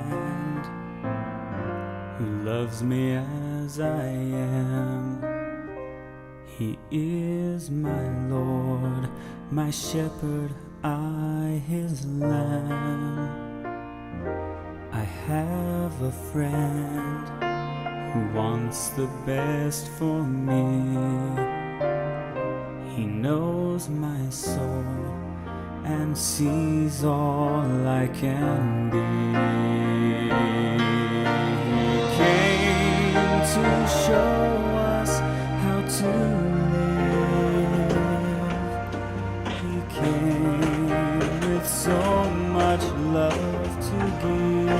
friend who loves me as I am. He is my Lord, my shepherd, I his lamb. I have a friend who wants the best for me. He knows my soul and sees all I can be. He came to show us how to live. He came with so much love to give.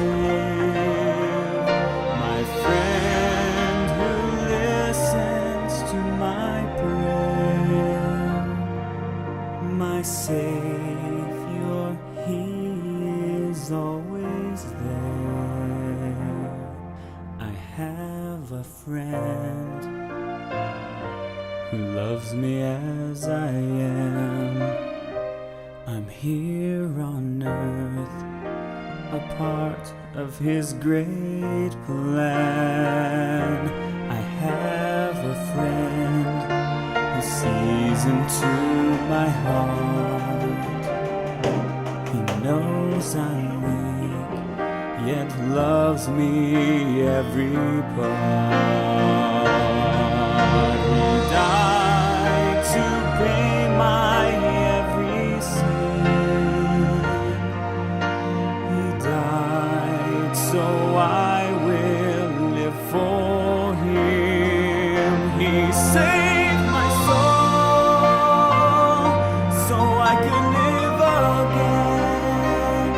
My friend who listens to my prayer, my Savior, He is always there. I have a friend who loves me as I am. I'm here on earth, a part of His great plan. I have a friend who sees into my heart. He knows I'm weak, yet loves me every part. He died to pay my every sin. He died so I will live for Him. He saved my soul so I could live again.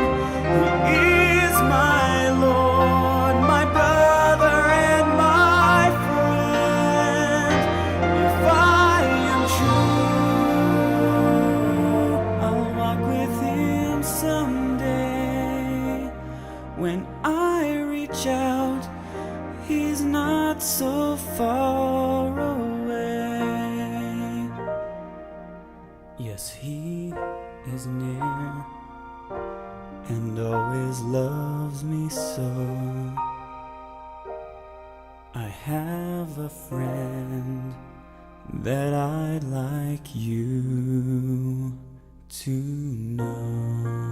He is my Lord, my brother and my friend. If I am true, I'll walk with Him someday. When I reach out, He's not so far away. Yes, He is near and always loves me so. I have a friend that I'd like you to know.